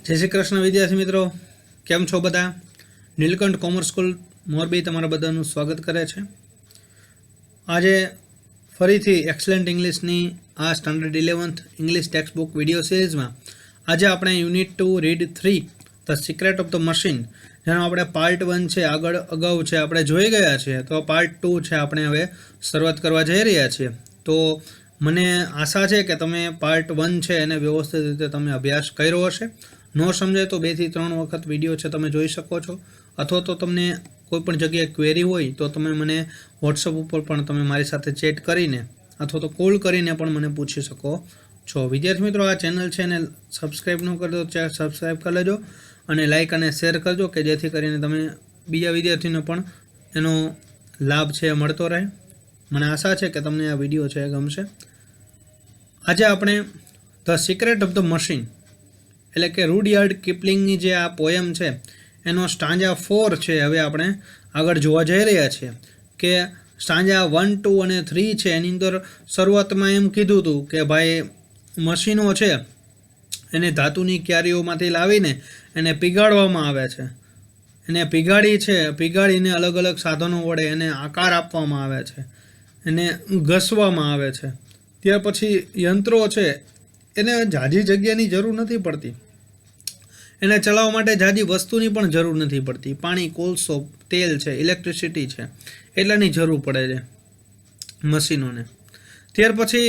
જય શ્રી કૃષ્ણ વિદ્યાર્થી મિત્રો, કેમ છો બધા? નીલકંઠ કોમર્સ સ્કૂલ મોરબી તમારા બધાનું સ્વાગત કરે છે. આજે ફરીથી એક્સલન્ટ ઇંગ્લિશની આ standard 11th English text book video સિરીઝમાં આજે આપણે unit 2 read 3 the secret of the machine, જેનો આપણે પાર્ટ 1 છે અગાઉ છે આપણે જોઈ ગયા છીએ, તો પાર્ટ 2 છે આપણે હવે શરૂઆત કરવા જઈ રહ્યા છીએ. તો મને આશા છે કે તમે પાર્ટ 1 છે એને વ્યવસ્થિત રીતે તમે અભ્યાસ કર્યો હશે. ન સમજાય તો 2 થી 3 વખત વિડીયો છે તમે જોઈ શકો છો, અથવા તો તમને કોઈ પણ જગ્યાએ ક્વેરી હોય તો તમે મને વોટ્સઅપ ઉપર પણ તમે મારી સાથે ચેટ કરીને અથવા તો કોલ કરીને પણ મને પૂછી શકો છો. વિદ્યાર્થી મિત્રો, આ ચેનલ છે એને સબસ્ક્રાઈબ ન કરી દો, સબસ્ક્રાઈબ કરી લેજો અને લાઇક અને શેર કરજો કે જેથી કરીને તમે બીજા વિદ્યાર્થીને પણ એનો લાભ છે મળતો રહે. મને આશા છે કે તમને આ વિડીયો છે ગમશે. આજે આપણે the secret of the machine એટલે કે રૂડયાર્ડ કિપલિંગની જે આ પોયમ છે એનો સ્ટાન્જા 4 છે હવે આપણે આગળ જોવા જઈ રહ્યા છીએ. કે સ્ટાન્જા 1, 2 અને 3 છે એની અંદર શરૂઆતમાં એમ કીધું હતું કે ભાઈ મશીનો છે એને ધાતુની ક્યારીઓમાંથી લાવીને એને પીગાળવામાં આવે છે, એને પીગાળીને અલગ અલગ સાધનો વડે એને આકાર આપવામાં આવે છે, એને ઘસવામાં આવે છે. ત્યાર પછી યંત્રો છે એને ઝાઝી જગ્યાની જરૂર નથી પડતી, એને ચલાવવા માટે ઝાઝી વસ્તુની પણ જરૂર નથી પડતી. પાણી, કોલસો, તેલ છે, ઇલેક્ટ્રિસિટી છે એટલાની જરૂર પડે છે મશીનોને. ત્યાર પછી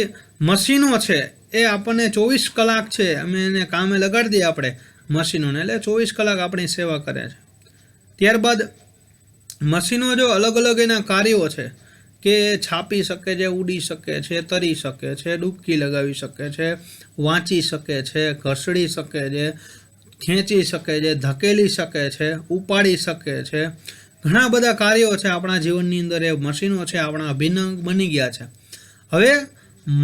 મશીનો છે એ આપણને 24 કલાક છે અમે એને કામે લગાડી દઈએ આપણે મશીનોને, એટલે 24 કલાક આપણી સેવા કરે છે. ત્યારબાદ મશીનો જો અલગ અલગ એના કાર્યો છે કે છાપી શકે છે, ઉડી શકે છે, તરી શકે છે, ડૂબકી લગાવી શકે છે, વાંચી શકે છે, ઘસડી શકે છે, ખેંચી શકે છે, ધકેલી શકે છે, ઉપાડી શકે છે. ઘણા બધા કાર્યો છે આપણા જીવનની અંદર એ મશીનો છે આપણા અભિન્ન બની ગયા છે. હવે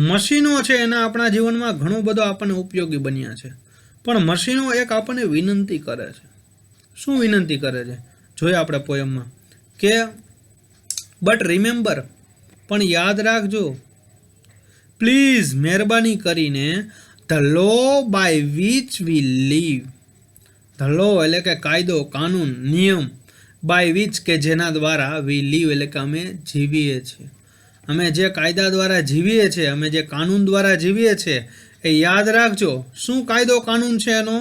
મશીનો છે એના આપણા જીવનમાં ઘણો બધો આપણને ઉપયોગી બન્યા છે, પણ મશીનો એક આપણને વિનંતી કરે છે. શું વિનંતી કરે છે જોઈએ આપણે પોયમમાં કે બટ રિમેમ્બર, પણ યાદ રાખજો, પ્લીઝ મહેરબાની કરીને, the law by which we live. The law એટલે કે કાયદો, કાનૂન, નિયમ, બાય વિચ કે જેના દ્વારા વી લીવ એટલે કે અમે જીવીએ છીએ. અમે જે કાયદા દ્વારા જીવીએ છીએ, અમે જે કાનૂન દ્વારા જીવીએ છીએ એ યાદ રાખજો. શું કાયદો કાનૂન છે એનો?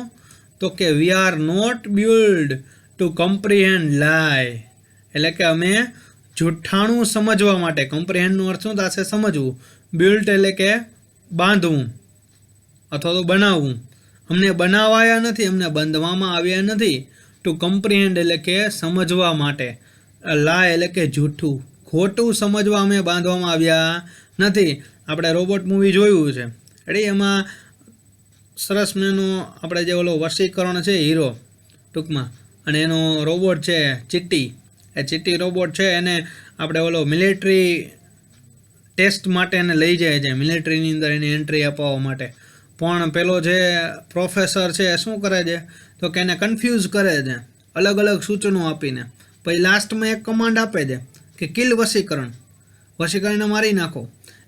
તો કે we are not built to comprehend lie, એટલે કે અમે જુઠ્ઠાણું સમજવા માટે. કમ્પ્રિહેન્ડનો અર્થ શું થશે? સમજવું. બિલ્ટ એટલે કે બાંધવું અથવા તો બનાવવું. અમને બનાવાયા નથી, અમને બાંધવામાં આવ્યા નથી. ટુ કમ્પ્રિહેન્ડ એટલે કે સમજવા માટે. લાય એટલે કે જૂઠું, ખોટું સમજવા અમે બાંધવામાં આવ્યા નથી. આપણે રોબોટ મૂવી જોયું છે એટલે એમાં સરસ મજાનો આપણે જે ઓલો વશીકરણ છે હીરો ટૂંકમાં, અને એનો રોબોટ છે ચિટ્ટી. એ ચિટ્ટી રોબોટ છે એને આપણે ઓલો મિલિટરી ટેસ્ટ માટે એને લઈ જાય છે, મિલિટરીની અંદર એની એન્ટ્રી અપાવવા માટે. પણ પેલો જે પ્રોફેસર છે એ શું કરે છે તો કે એને કન્ફ્યુઝ કરે છે અલગ અલગ સૂચનો આપીને. પછી લાસ્ટમાં એક કમાન્ડ આપે છે કે કિલ વશીકરણ, વશીકરણને મારી નાખો.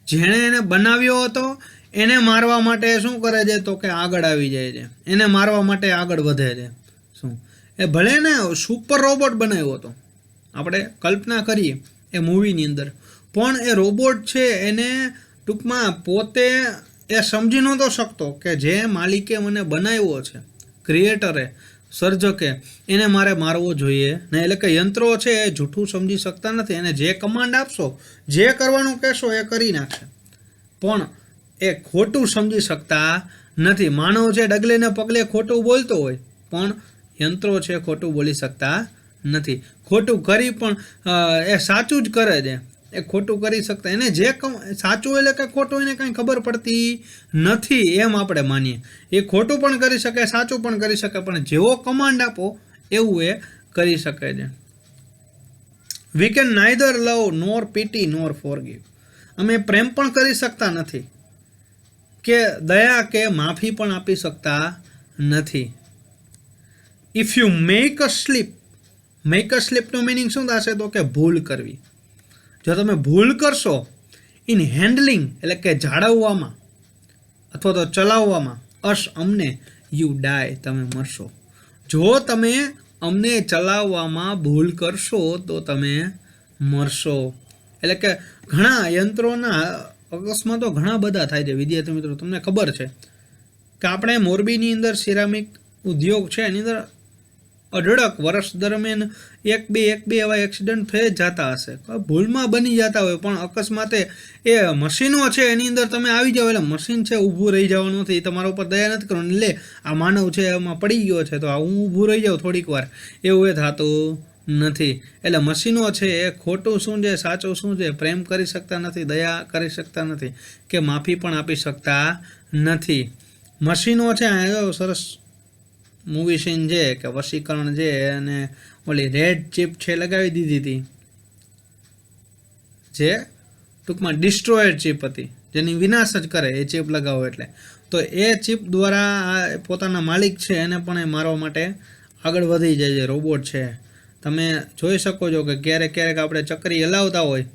જેણે એને બનાવ્યો હતો એને મારવા માટે શું કરે છે તો કે આગળ આવી જાય છે, એને મારવા માટે આગળ વધે છે. શું એ ભલે ને સુપર રોબોટ બનાવ્યો હતો, આપણે કલ્પના કરીએ એ મૂવીની અંદર, પણ એ રોબોટ છે એને ટૂંકમાં પોતે એ સમજી નહોતો શકતો કે જે માલિકે મને બનાવ્યો છે, ક્રિએટરે, સર્જકે, એને મારે મારવો જોઈએ ને. એટલે કે યંત્રો છે એ જૂઠું સમજી શકતા નથી. એને જે કમાન્ડ આપશો, જે કરવાનું કહેશો એ કરી નાખશે, પણ એ ખોટું સમજી શકતા નથી. માનવ છે ડગલે ને પગલે ખોટું બોલતો હોય, પણ યંત્રો છે ખોટું બોલી શકતા નથી. ખોટું કરી પણ એ સાચું જ કરે છે, એ ખોટું કરી શકતા. એને જે સાચું એટલે કે ખોટું એને કંઈ ખબર પડતી નથી એમ આપણે માનીએ. એ ખોટું પણ કરી શકે, સાચું પણ કરી શકે, પણ જેવો કમાન્ડ આપો એવું એ કરી શકે છે. We can neither love nor pity nor forgive. અમે પ્રેમ પણ કરી શકતા નથી કે દયા કે માફી પણ આપી શકતા નથી. If you make a slip, make a સ્લીપનું મિનિંગ શું થશે તો કે ભૂલ કરવી. જો તમે ભૂલ કરશો ઇન હેન્ડલિંગ એટલે કે જાળવવામાં અથવા તો ચલાવવામાં, અમને યુ ડાય, તમે મરશો. જો તમે અમને ચલાવવામાં ભૂલ કરશો તો તમે મરશો. એટલે કે ઘણા યંત્રોના અકસ્માતો ઘણા બધા થાય છે વિદ્યાર્થી મિત્રો. તમને ખબર છે કે આપણે મોરબીની અંદર સિરામિક ઉદ્યોગ છે એની અંદર અઢળક વર્ષ દરમિયાન એક બે એવા એક્સિડન્ટ થઈ જ જતા હશે, ભૂલમાં બની જતા હોય, પણ અકસ્માતે એ મશીનો છે એની અંદર તમે આવી જાઓ એટલે મશીન છે ઊભું રહી જવાનું નથી. તમારા ઉપર દયા નથી કરવાની, લે આ માનવ છે એમાં પડી ગયો છે તો આ હું ઊભું રહી જાઉં થોડીક વાર, એવું એ થતું નથી. એટલે મશીનો છે એ ખોટું શું છે સાચું શું છે પ્રેમ કરી શકતા નથી, દયા કરી શકતા નથી, કે માફી પણ આપી શકતા નથી. મશીનો છે આ સરસ મૂવી સીન છે કે વશીકરણ છે અને ઓલી રેડ ચીપ છે લગાવી દીધી હતી, જે ટૂંકમાં ડિસ્ટ્રોયર ચીપ હતી, જેની વિનાશ જ કરે એ ચીપ લગાવો એટલે. તો એ ચીપ દ્વારા આ પોતાના માલિક છે એને પણ એ મારવા માટે આગળ વધી જાય છે રોબોટ છે. તમે જોઈ શકો છો કે ક્યારેક ક્યારેક આપણે ચકરી હલાવતા હોય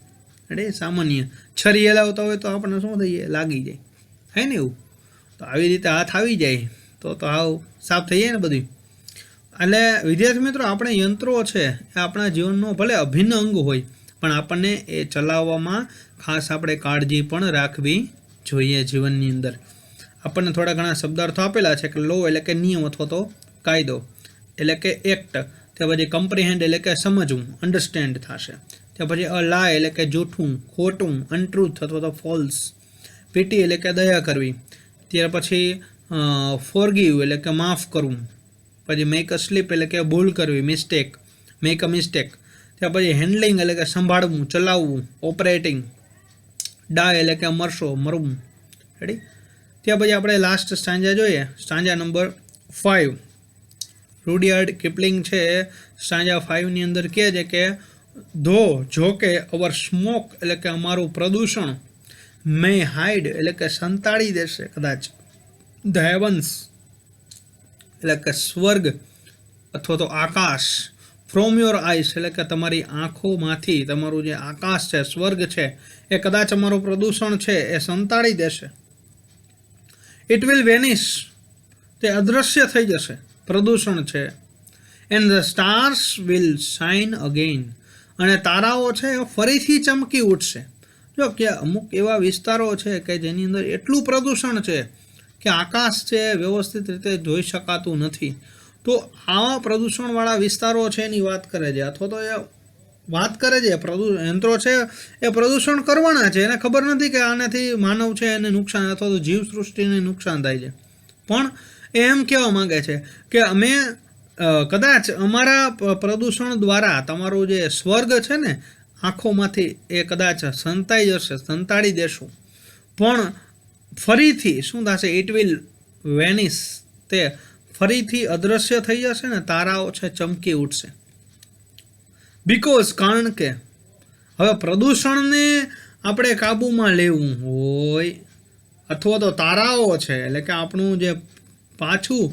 એટલે સામાન્ય છરી હલાવતા હોય તો આપણને શું થઈ જાય, લાગી જાય, હે ને એવું. તો આવી રીતે હાથ આવી જાય તો આવ સાફ થઈ જાય ને બધું. એટલે વિદ્યાર્થી મિત્રો આપણે યંત્રો છે એ આપણા જીવનનો ભલે અભિન્ન અંગ હોય પણ આપણને એ ચલાવવામાં ખાસ આપણે કાળજી પણ રાખવી જોઈએ. જીવનની અંદર આપણને થોડા ઘણા શબ્દાર્થો આપેલા છે કે લો એટલે કે નિયમ અથવા તો કાયદો, એટલે કે એક્ટ. ત્યાં પછી કમ્પ્રિહેન્ડ એટલે કે સમજવું, અન્ડરસ્ટેન્ડ થશે. ત્યાં પછી અ લાય એટલે કે જૂઠું, ખોટું, અનટ્રુથ અથવા તો ફોલ્સ. પીટી એટલે કે દયા કરવી. ત્યાર પછી ફોરગીવ એટલે કે માફ કરવું. પછી મેક અ સ્લીપ એટલે કે ભૂલ કરવી, મિસ્ટેક, મેક અ મિસ્ટેક. ત્યાં પછી હેન્ડલિંગ એટલે કે સંભાળવું, ચલાવવું, ઓપરેટિંગ. ડાય એટલે કે મરશો, મરવું. રેડી. ત્યાં પછી આપણે લાસ્ટ સ્ટાન્જા જોઈએ, સ્ટાન્જા નંબર 5. રૂડિયાર્ડ કિપલિંગ છે સ્ટાન્જા 5ની અંદર કહે છે કે ધો જો કે અવર સ્મોક એટલે કે અમારું પ્રદૂષણ મે હાઇડ એટલે કે સંતાડી દેશે કદાચ ધ હેવન્સ એટલે કે સ્વર્ગ અથવા તો આકાશ, ફ્રોમ યોર આઈસ એટલે કે તમારી આંખોમાંથી, તમારું જે આકાશ છે સ્વર્ગ છે એ કદાચ અમારું પ્રદૂષણ છે એ સંતાડી દેશે. ઇટ વિલ વેનિશ, તે અદૃશ્ય થઈ જશે, પ્રદૂષણ છે. And the stars will shine again, અને તારાઓ છે એ ફરીથી ચમકી ઉઠશે. જો કે અમુક એવા વિસ્તારો છે કે જેની અંદર એટલું પ્રદૂષણ છે કે આકાશ છે વ્યવસ્થિત રીતે જોઈ શકાતું નથી. તો આવા પ્રદૂષણવાળા વિસ્તારો છે એની વાત કરે છે, અથવા તો એ વાત કરે છે યંત્રો છે એ પ્રદૂષણ કરવાના છે, એને ખબર નથી કે આનાથી માનવ છે એને નુકસાન અથવા તો જીવસૃષ્ટિને નુકસાન થાય છે. પણ એ એમ કહેવા માંગે છે કે અમે કદાચ અમારા પ્રદૂષણ દ્વારા તમારું જે સ્વર્ગ છે ને આંખોમાંથી એ કદાચ સંતાઈ જશે, સંતાડી દેશું, પણ ફરીથી શું થશે, ઇટ વિલ વેનિશ, તે ફરીથી અદૃશ્ય થઈ જશે ને તારાઓ છે ચમકી ઉઠશે. બીકોઝ કારણ કે હવે પ્રદૂષણને આપણે કાબૂમાં લેવું હોય અથવા તો તારાઓ છે એટલે કે આપણું જે પાછું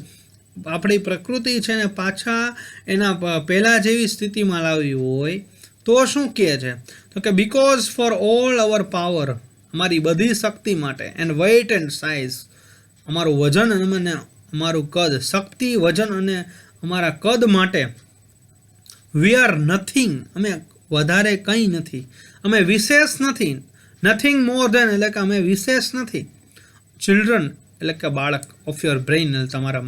આપણી પ્રકૃતિ છે ને પાછા એના પહેલાં જેવી સ્થિતિમાં લાવવી હોય તો શું કહે છે, તો કે because for all our power, અમારી બધી શક્તિ માટે, એન્ડ વેઇટ એન્ડ સાઇઝ, અમારું વજન અને અમારું કદ, શક્તિ, વજન અને અમારા કદ માટે, વી આર નથિંગ, અમે વધારે કંઈ નથી, અમે વિશેષ નથી, નથિંગ મોર ધેન એટલે કે અમે વિશેષ નથી, ચિલ્ડ્રન એટલે કે બાળક, ઓફ યોર બ્રેઇન તમારા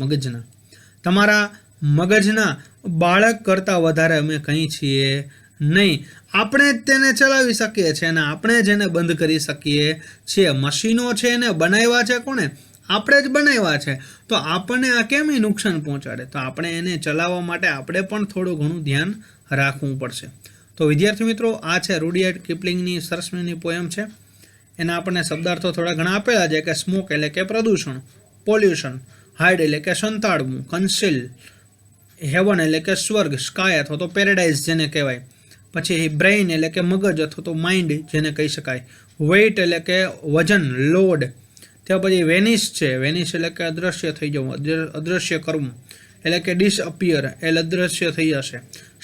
મગજના બાળક કરતાં વધારે અમે કંઈ છીએ નહીં. આપણે જ તેને ચલાવી શકીએ છીએ અને આપણે જ એને બંધ કરી શકીએ છીએ. મશીનો છે એને બનાવ્યા છે કોણે, આપણે જ બનાવ્યા છે. તો આપણને આ કેમ એ નુકસાન પહોંચાડે, તો આપણે એને ચલાવવા માટે આપણે પણ થોડું ઘણું ધ્યાન રાખવું પડશે. તો વિદ્યાર્થી મિત્રો આ છે રૂડિયાર્ડ કિપલિંગની સરસ મજાની પોયમ છે. એના આપણને શબ્દાર્થો થોડા ઘણા આપેલા છે કે સ્મોક એટલે કે પ્રદૂષણ, પોલ્યુશન, હાઇડ એટલે કે સંતાડવું, કન્સીલ, હેવન એટલે કે સ્વર્ગ, સ્કાય અથવા તો પેરેડાઇઝ જેને કહેવાય, પછી બ્રેઇન એટલે કે મગજ અથવા તો માઇન્ડ જેને કહી શકાય, વેઇટ એટલે કે વજન, લોડ. ત્યાં પછી વેનિશ છે, વેનિશ એટલે કે અદૃશ્ય થઈ જવું, અદૃશ્ય કરવું એટલે કે ડિસઅપિયર એટલે અદૃશ્ય થઈ જશે,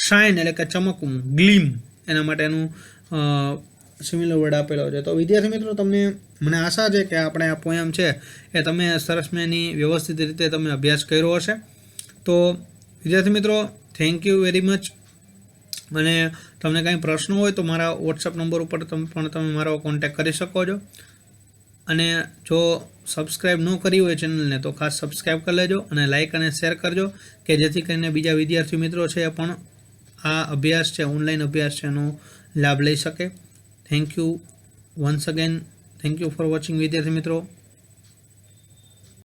શાઇન એટલે કે ચમકવું, ગ્લીમ એના માટેનું સિમિલર વર્ડ આપેલો છે. તો વિદ્યાર્થી મિત્રો તમને મને આશા છે કે આપણે આ પોયમ છે એ તમે સરસ મજાની વ્યવસ્થિત રીતે તમે અભ્યાસ કર્યો હશે. તો વિદ્યાર્થી મિત્રો, થેન્ક યુ વેરી મચ. અને તમને કાંઈ પ્રશ્નો હોય તો મારા વોટ્સઅપ નંબર ઉપર તમે મારો કોન્ટેક્ટ કરી શકો છો. અને જો સબસ્ક્રાઈબ ન કરી હોય ચેનલને તો ખાસ સબસ્ક્રાઈબ કરી લેજો અને લાઇક અને શેર કરજો, કે જેથી કરીને બીજા વિદ્યાર્થી મિત્રો છે એ પણ આ અભ્યાસ છે, ઓનલાઈન અભ્યાસ છે, એનો લાભ લઈ શકે. Thank you once again. Thank you for watching વિદ્યાર્થી મિત્રો.